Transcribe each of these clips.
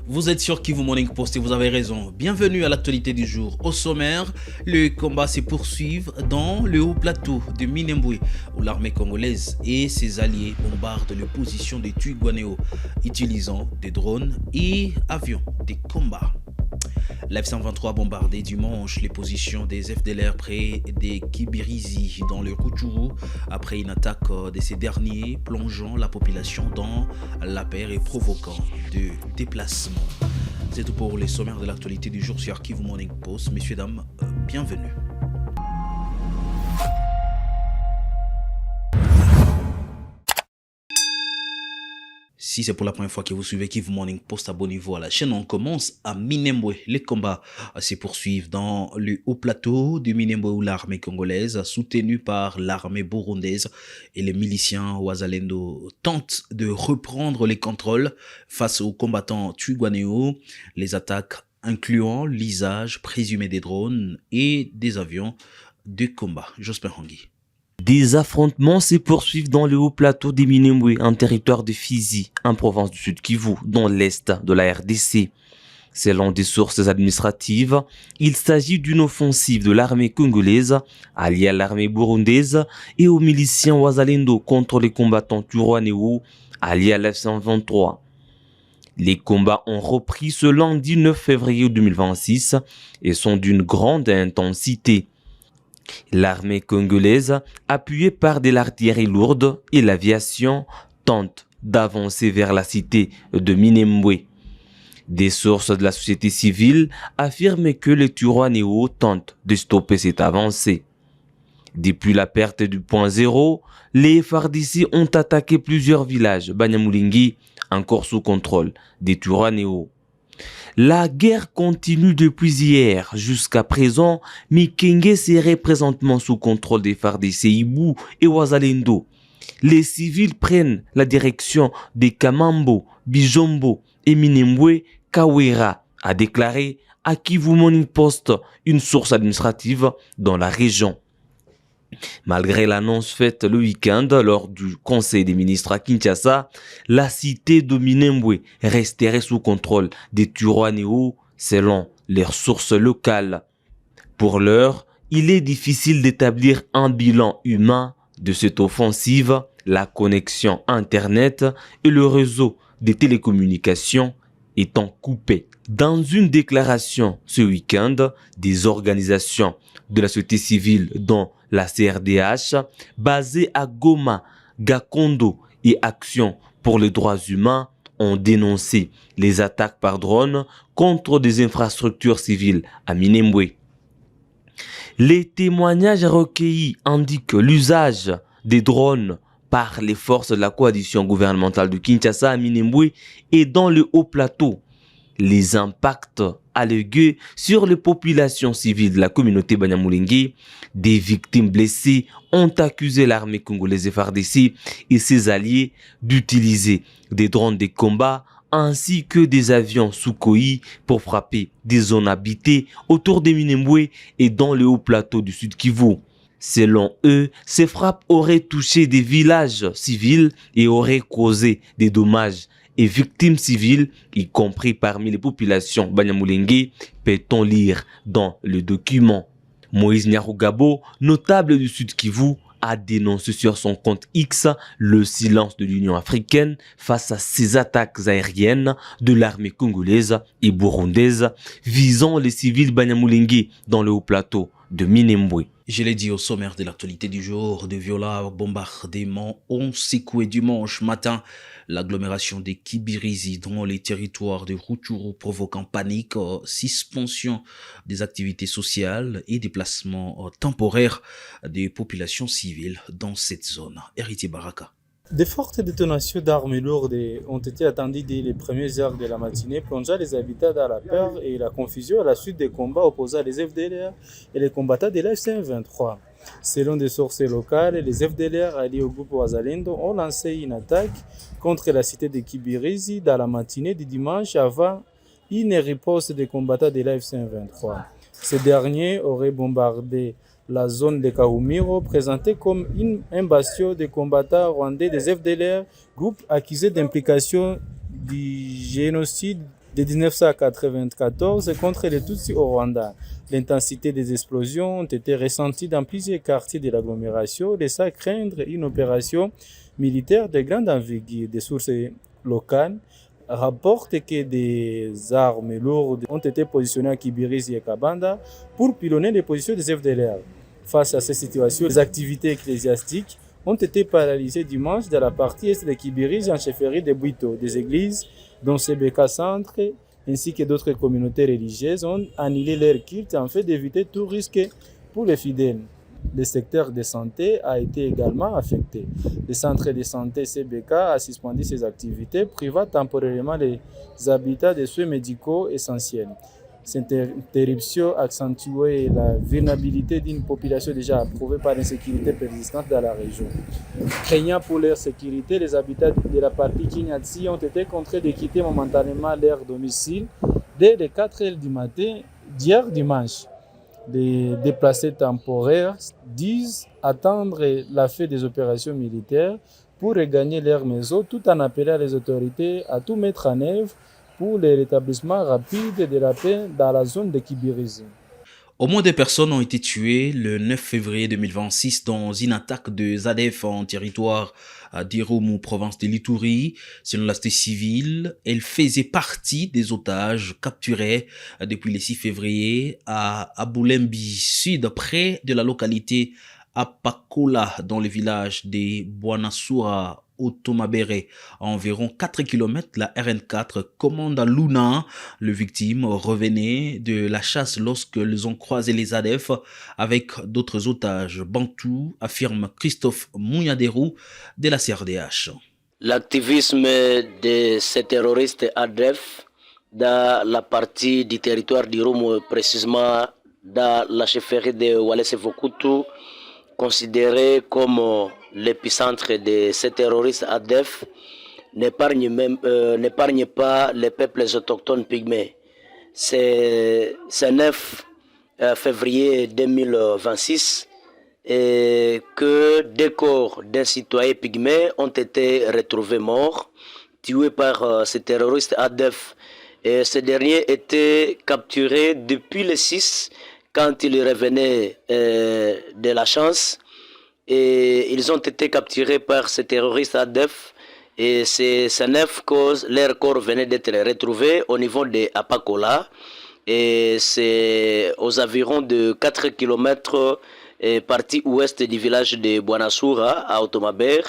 Vous êtes sur Kivu Morning Post et vous avez raison. Bienvenue à l'actualité du jour. Au sommaire, les combats se poursuivent dans le haut plateau de Minembwe où l'armée congolaise et ses alliés bombardent les positions des Twirwaneho utilisant des drones et avions de combat. L'F-123 a bombardé dimanche les positions des FDLR près des Kibirizi dans le Rutshuru après une attaque de ces derniers plongeant la population dans la peur et provoquant de déplacements. C'est tout pour les sommaires de l'actualité du jour sur Kivu Morning Post. Messieurs, dames, bienvenue. Si c'est pour la première fois que vous suivez Kivu Morning Post, abonnez-vous à la chaîne. On commence à Minembwe. Les combats se poursuivent dans le haut plateau de Minembwe où l'armée congolaise, soutenue par l'armée burundaise et les miliciens Wazalendo, tentent de reprendre les contrôles face aux combattants Twirwaneho. Les attaques incluant l'usage présumé des drones et des avions de combat. Jospin Hangui. Des affrontements se poursuivent dans le haut plateau de Minembwe, un territoire de Fizi, en province du Sud Kivu, dans l'est de la RDC. Selon des sources administratives, il s'agit d'une offensive de l'armée congolaise, alliée à l'armée burundaise et aux miliciens Wazalendo contre les combattants Twirwaneho, alliés à l'F-123. Les combats ont repris ce lundi 9 février 2026 et sont d'une grande intensité. L'armée congolaise, appuyée par de l'artillerie lourde et l'aviation, tente d'avancer vers la cité de Minembwe. Des sources de la société civile affirment que les Twirwaneho tentent de stopper cette avancée. Depuis la perte du point zéro, les FARDC ont attaqué plusieurs villages Banyamulenge, encore sous contrôle des Twirwaneho. La guerre continue depuis hier jusqu'à présent. Mikenge serait présentement sous contrôle des FARDC Ibu et Wazalendo. Les civils prennent la direction des Kamambo, Bijombo et Minembwe. Kawera a déclaré à Kivu Morning Post, une source administrative dans la région. Malgré l'annonce faite le week-end lors du Conseil des ministres à Kinshasa, la cité de Minembwe resterait sous contrôle des Twirwaneho selon leurs sources locales. Pour l'heure, il est difficile d'établir un bilan humain de cette offensive. La connexion Internet et le réseau des télécommunications étant coupés. Dans une déclaration ce week-end, des organisations de la société civile dont la CRDH, basée à Goma, Gakondo et Action pour les droits humains, ont dénoncé les attaques par drone contre des infrastructures civiles à Minembwe. Les témoignages recueillis indiquent l'usage des drones par les forces de la coalition gouvernementale de Kinshasa à Minembwe et dans le haut plateau. Les impacts allégués sur les populations civiles de la communauté Banyamulenge, des victimes blessées ont accusé l'armée congolaise FARDC et ses alliés d'utiliser des drones de combat ainsi que des avions Sukhoi pour frapper des zones habitées autour de Minembwe et dans le haut plateau du Sud Kivu. Selon eux, ces frappes auraient touché des villages civils et auraient causé des dommages et victimes civiles, y compris parmi les populations Banyamulenge, peut-on lire dans le document. Moïse Nyarugabo, notable du Sud Kivu, a dénoncé sur son compte X le silence de l'Union africaine face à ces attaques aériennes de l'armée congolaise et burundaise visant les civils Banyamulenge dans le haut plateau de Minembwe. Je l'ai dit au sommaire de l'actualité du jour, de violents bombardements ont secoué dimanche matin l'agglomération des Kibirizi dans les territoires de Rutshuru, provoquant panique, suspension des activités sociales et déplacement temporaire des populations civiles dans cette zone. Héritier Baraka. De fortes détonations d'armes lourdes ont été attendues dès les premières heures de la matinée, plongeant les habitants dans la peur et la confusion à la suite des combats opposant les FDLR et les combattants de l'F-123. Selon des sources locales, les FDLR alliés au groupe Wazalendo ont lancé une attaque contre la cité de Kibirizi dans la matinée du dimanche avant une riposte des combattants de l'F-123. Ces derniers auraient bombardé la zone de Kahumiro, présentée comme un bastion de combattants rwandais des FDLR, groupe accusé d'implication du génocide de 1994 contre les Tutsis au Rwanda. L'intensité des explosions ont été ressenties dans plusieurs quartiers de l'agglomération, laissant craindre une opération militaire de grande envergure. Des sources locales rapportent que des armes lourdes ont été positionnées à Kibirizi et Kabanda pour pilonner les positions des FDLR. Face à ces situations, les activités ecclésiastiques ont été paralysées dimanche dans la partie est de Kibirizi en chefferie de Bwito. Des églises, dont CBK Centre, ainsi que d'autres communautés religieuses, ont annulé leur culte afin d'éviter tout risque pour les fidèles. Le secteur de santé a été également affecté. Le centre de santé CBK a suspendu ses activités, privant temporairement les habitats des soins médicaux essentiels. Cette interruption accentuait la vulnérabilité d'une population déjà approuvée par l'insécurité persistante dans la région. Craignant pour leur sécurité, les habitants de la partie Kinyatsi ont été contraints de quitter momentanément leur domicile dès les 4 heures du matin d'hier dimanche. Les déplacés temporaires disent attendre la fin des opérations militaires pour regagner leur maison, tout en appelant les autorités à tout mettre en œuvre pour le rétablissement rapide de la paix dans la zone de Kibirizi. Au moins 2 personnes ont été tuées le 9 février 2026 dans une attaque de ZADF en territoire d'Irumu, province de l'Ituri. Selon la société civile, elle faisait partie des otages capturés depuis le 6 février à Abulembi Sud, près de la localité Apakola, dans le village de Bwanasura, au Tomabere, à environ 4 km, la RN4 commande à Luna. Les victimes revenaient de la chasse lorsqu'elles ont croisé les ADF avec d'autres otages bantous, affirme Christophe Mouniaderou de la CRDH. L'activisme de ces terroristes ADF dans la partie du territoire d'Irumu, précisément dans la chefferie de Walese Vokutu, considéré comme l'épicentre de ces terroristes ADF, n'épargne pas les peuples autochtones pygmées. C'est 9 février 2026 et que des corps d'un citoyen pygmée ont été retrouvés morts, tués par ces terroristes ADF. Et ces derniers étaient capturés depuis le 6 quand ils revenaient de la chasse, et ils ont été capturés par ces terroristes ADF, et ces 9 causes, leurs corps venaient d'être retrouvés au niveau de Apakola, et c'est aux environs de 4 km partie ouest du village de Bwanasura à Otomaber,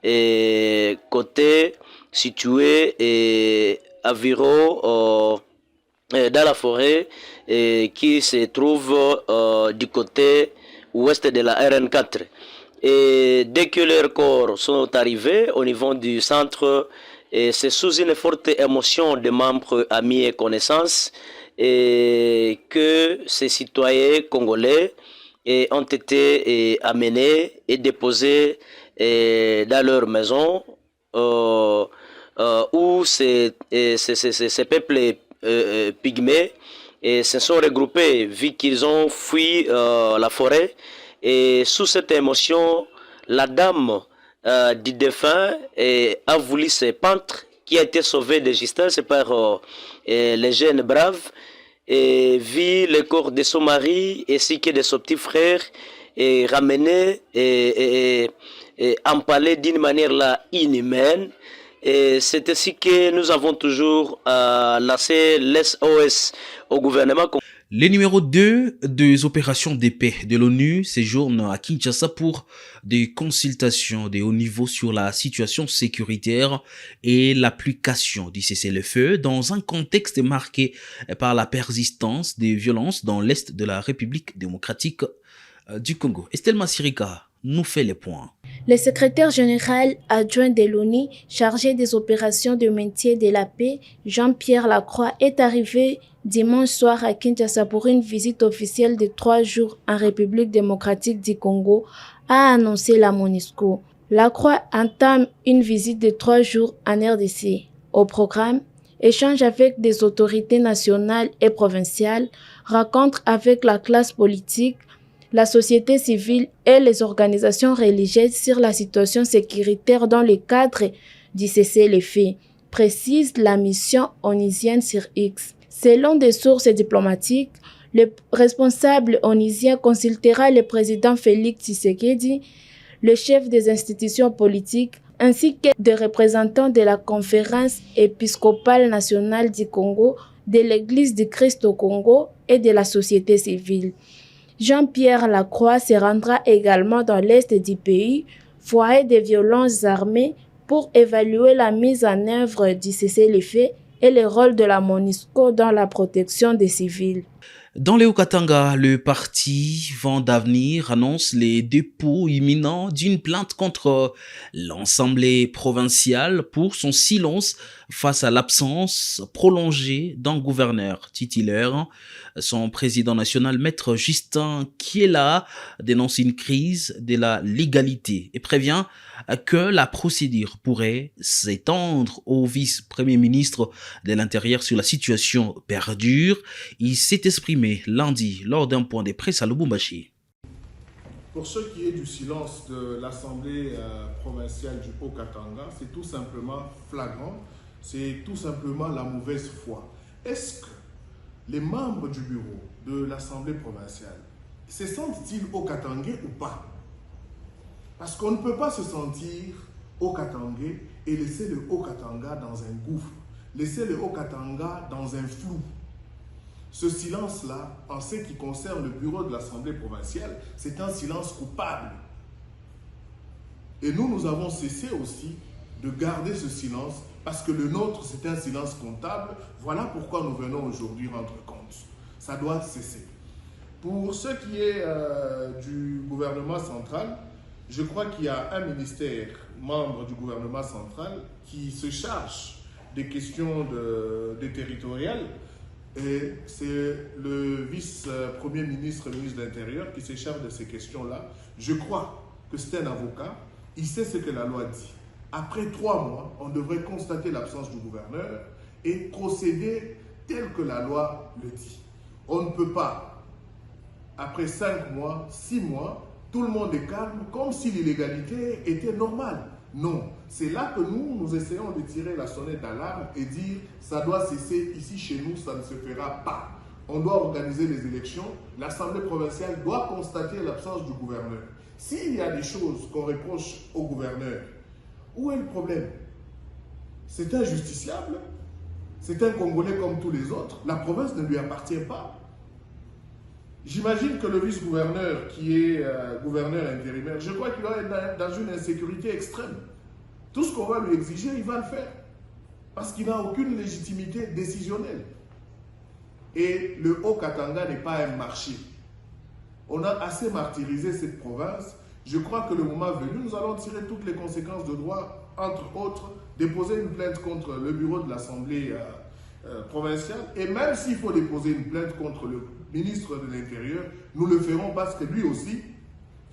et côté situé environ dans la forêt qui se trouve du côté ouest de la RN4. Et dès que leurs corps sont arrivés au niveau du centre, c'est sous une forte émotion de membres, amis et connaissances et que ces citoyens congolais ont été amenés et déposés dans leur maison où ces peuples pygmées se sont regroupés vu qu'ils ont fui la forêt. Et sous cette émotion, la dame du défunt a voulu se pendre, qui a été sauvée de justesse par les jeunes braves, et vit le corps de son mari ainsi que de son petit frère et ramené et empalé d'une manière là inhumaine. Et c'est ainsi que nous avons toujours lancé l'SOS au gouvernement. Le numéro 2 des opérations de paix de l'ONU séjourne à Kinshasa pour des consultations de haut niveau sur la situation sécuritaire et l'application du cessez-le-feu dans un contexte marqué par la persistance des violences dans l'est de la République démocratique du Congo. Estelle Massirika nous fait les points. Le secrétaire général adjoint de l'ONU chargé des opérations de maintien de la paix, Jean-Pierre Lacroix, est arrivé dimanche soir à Kinshasa pour une visite officielle de 3 jours en République démocratique du Congo, a annoncé la MONUSCO. Lacroix entame une visite de 3 jours en RDC. Au programme, échange avec des autorités nationales et provinciales, rencontre avec la classe politique, la société civile et les organisations religieuses sur la situation sécuritaire dans le cadre du cessez-le-feu. précise la mission onusienne sur X. Selon des sources diplomatiques, le responsable onusien consultera le président Félix Tshisekedi, le chef des institutions politiques, ainsi que des représentants de la conférence épiscopale nationale du Congo, de l'Église du Christ au Congo et de la société civile. Jean-Pierre Lacroix se rendra également dans l'est du pays, foyer des violences armées, pour évaluer la mise en œuvre du cessez-le-feu et le rôle de la MONUSCO dans la protection des civils. Dans le Haut-Katanga, le parti Vent d'Avenir annonce les dépôts imminents d'une plainte contre l'Assemblée provinciale pour son silence face à l'absence prolongée d'un gouverneur titulaire. Son président national, Maître Justin Kiela, dénonce une crise de la légalité et prévient que la procédure pourrait s'étendre au vice-premier ministre de l'Intérieur sur la situation perdure. Il s'est exprimé lundi lors d'un point de presse à Lubumbashi. Pour ce qui est du silence de l'Assemblée provinciale du Haut-Katanga, c'est tout simplement flagrant, c'est tout simplement la mauvaise foi. Est-ce que les membres du bureau de l'Assemblée provinciale se sentent-ils Haut-Katangais ou pas? Parce qu'on ne peut pas se sentir Haut-Katangais et laisser le Haut-Katanga dans un gouffre, laisser le Haut-Katanga dans un flou. Ce silence-là, en ce qui concerne le bureau de l'Assemblée provinciale, c'est un silence coupable. Et nous avons cessé aussi de garder ce silence parce que le nôtre, c'est un silence comptable. Voilà pourquoi nous venons aujourd'hui rendre compte. Ça doit cesser. Pour ce qui est du gouvernement central, je crois qu'il y a un ministère membre du gouvernement central qui se charge des questions des territoriales. Et c'est le vice-premier ministre, le ministre de l'Intérieur qui se charge de ces questions-là. Je crois que c'est un avocat, il sait ce que la loi dit. Après 3 mois, on devrait constater l'absence du gouverneur et procéder tel que la loi le dit. On ne peut pas, après 5 mois, 6 mois, tout le monde est calme, comme si l'illégalité était normale. Non, c'est là que nous essayons de tirer la sonnette d'alarme et dire ça doit cesser ici chez nous, ça ne se fera pas. On doit organiser les élections, l'Assemblée provinciale doit constater l'absence du gouverneur. S'il y a des choses qu'on reproche au gouverneur, où est le problème? C'est injusticiable, c'est un Congolais comme tous les autres, la province ne lui appartient pas. J'imagine que le vice-gouverneur qui est gouverneur intérimaire, je crois qu'il va être dans une insécurité extrême. Tout ce qu'on va lui exiger, il va le faire. Parce qu'il n'a aucune légitimité décisionnelle. Et le Haut-Katanga n'est pas un marché. On a assez martyrisé cette province. Je crois que le moment venu, nous allons tirer toutes les conséquences de droit, entre autres, déposer une plainte contre le bureau de l'Assemblée provinciale. Et même s'il faut déposer une plainte contre le ministre de l'Intérieur, nous le ferons parce que lui aussi,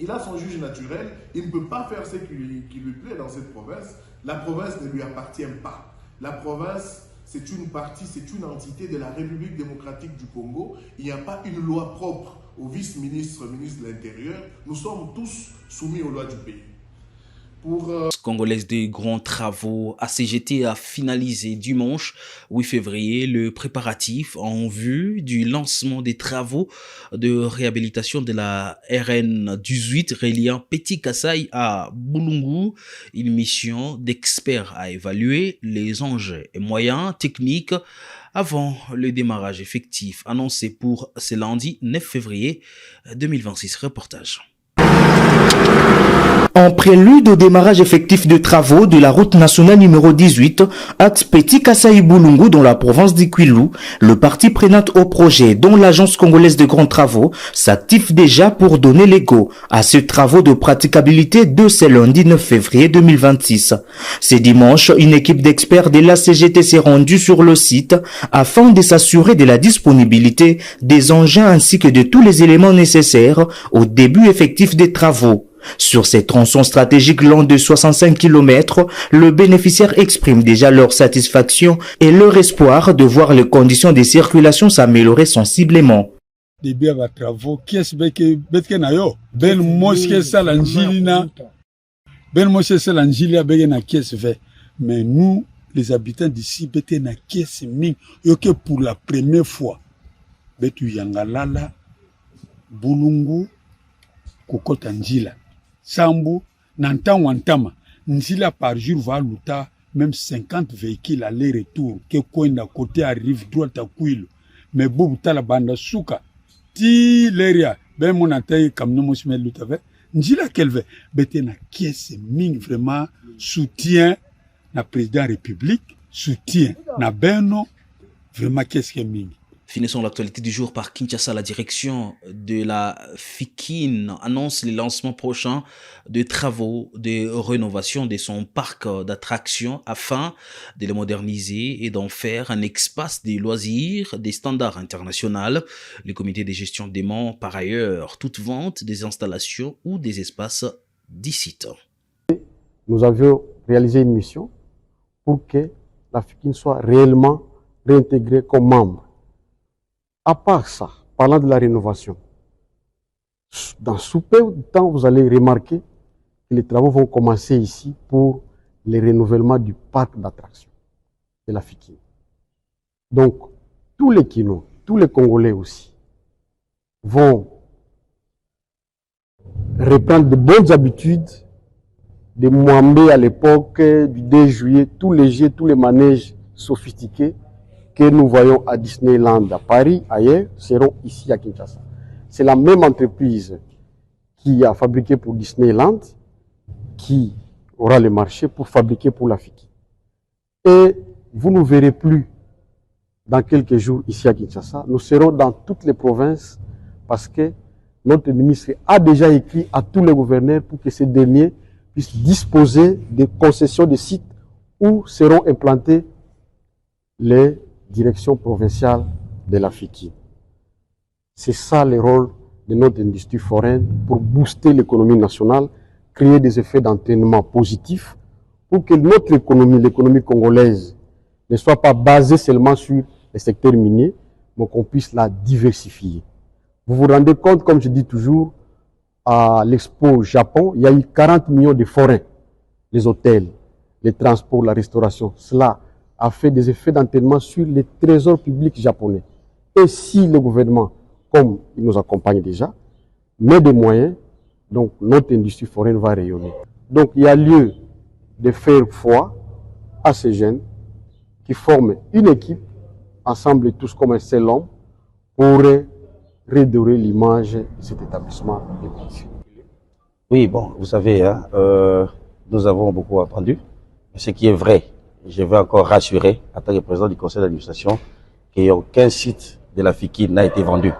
il a son juge naturel, il ne peut pas faire ce qui lui plaît dans cette province. La province ne lui appartient pas. La province, c'est une partie, c'est une entité de la République démocratique du Congo. Il n'y a pas une loi propre au vice-ministre, ministre de l'Intérieur. Nous sommes tous soumis aux lois du pays. Congolaise de grands travaux, ACGT a finalisé dimanche 8 février le préparatif en vue du lancement des travaux de réhabilitation de la RN 18 reliant Petit Kasaï à Boulungu. Une mission d'experts a évalué les enjeux et moyens techniques avant le démarrage effectif annoncé pour ce lundi 9 février 2026. Reportage. En prélude au démarrage effectif de travaux de la route nationale numéro 18, axe Petit Kasaï Boulungu dans la province d'Ikwilu, le parti prenant au projet, dont l'agence congolaise de grands travaux, s'active déjà pour donner les go à ces travaux de praticabilité de ce lundi 9 février 2026. Ce dimanche, une équipe d'experts de la CGT s'est rendue sur le site afin de s'assurer de la disponibilité des engins ainsi que de tous les éléments nécessaires au début effectif des travaux. Sur ces tronçons stratégiques longs de 65 km, le bénéficiaire exprime déjà leur satisfaction et leur espoir de voir les conditions de circulation s'améliorer sensiblement. Début à travaux, qu'est-ce que na yo? Ben mosque salanjilina, ben mosque salanjilia begena qu'est-ce fait? Mais nous, les habitants d'ici, bete na kiesi mingi, yoke pour la première fois, betu yangalala, bulungu, kokota njila, sambu, nantan wantama, njila par jour va luta, même 50 véhicules aller-retour, que kwenda côté arrive droite à Kouilo, mais bobu tala banda suka, ti leria, ben mon ataye kamno mosime lutave, njila kelve, bete na kiesi mingi vraiment soutien na président république, soutien na beno, vraiment qu'est-ce que mingi. Finissons l'actualité du jour par Kinshasa. La direction de la FIKIN annonce le lancement prochain de travaux de rénovation de son parc d'attractions afin de le moderniser et d'en faire un espace de loisirs des standards internationaux. Le comité de gestion dément par ailleurs toute vente des installations ou des espaces d'ici. Nous avions réalisé une mission pour que la FIKIN soit réellement réintégrée comme membre. À part ça, parlant de la rénovation, dans sous peu de temps, vous allez remarquer que les travaux vont commencer ici pour le renouvellement du parc d'attractions de la FIKIN. Donc, tous les Kinois, tous les Congolais aussi, vont reprendre de bonnes habitudes de Mwambé à l'époque du 2 juillet, tous les jeux, tous les manèges sophistiqués que nous voyons à Disneyland à Paris, ailleurs, seront ici à Kinshasa. C'est la même entreprise qui a fabriqué pour Disneyland qui aura le marché pour fabriquer pour la FIKIN. Et vous ne verrez plus dans quelques jours ici à Kinshasa. Nous serons dans toutes les provinces parce que notre ministre a déjà écrit à tous les gouverneurs pour que ces derniers puissent disposer des concessions de sites où seront implantées les direction provinciale de la FIKIN. C'est ça le rôle de notre industrie foraine pour booster l'économie nationale, créer des effets d'entraînement positifs pour que notre économie, l'économie congolaise, ne soit pas basée seulement sur le secteur minier, mais qu'on puisse la diversifier. Vous vous rendez compte, comme je dis toujours, à l'Expo Japon, il y a eu 40 millions de forains, les hôtels, les transports, la restauration. Cela a fait des effets d'entraînement sur les trésors publics japonais. Et si le gouvernement, comme il nous accompagne déjà, met des moyens, donc notre industrie foraine va rayonner. Donc il y a lieu de faire foi à ces jeunes qui forment une équipe, ensemble tous comme un seul homme, pour redorer l'image de cet établissement. Oui, bon, vous savez, hein, nous avons beaucoup attendu. Ce qui est vrai, je veux encore rassurer, en tant que président du conseil d'administration, qu'aucun site de la FIKIN n'a été vendu.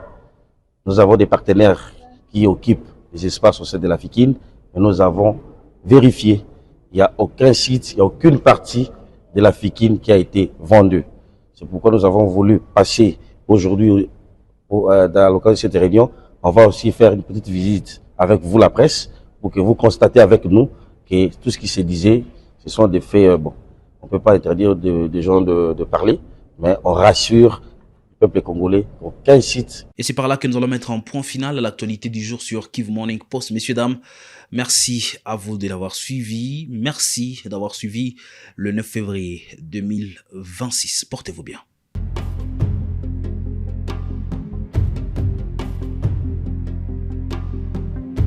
Nous avons des partenaires qui occupent les espaces au sein de la FIKIN, et nous avons vérifié. Il n'y a aucun site, il n'y a aucune partie de la FIKIN qui a été vendue. C'est pourquoi nous avons voulu passer aujourd'hui, dans l'occasion de cette réunion, on va aussi faire une petite visite avec vous, la presse, pour que vous constatez avec nous que tout ce qui se disait, ce sont des faits, bon, on ne peut pas interdire des gens de parler, mais on rassure le peuple congolais qu'aucun site. Et c'est par là que nous allons mettre un point final à l'actualité du jour sur Kivu Morning Post. Messieurs, dames, merci à vous de l'avoir suivi. Merci d'avoir suivi le 9 février 2026. Portez-vous bien.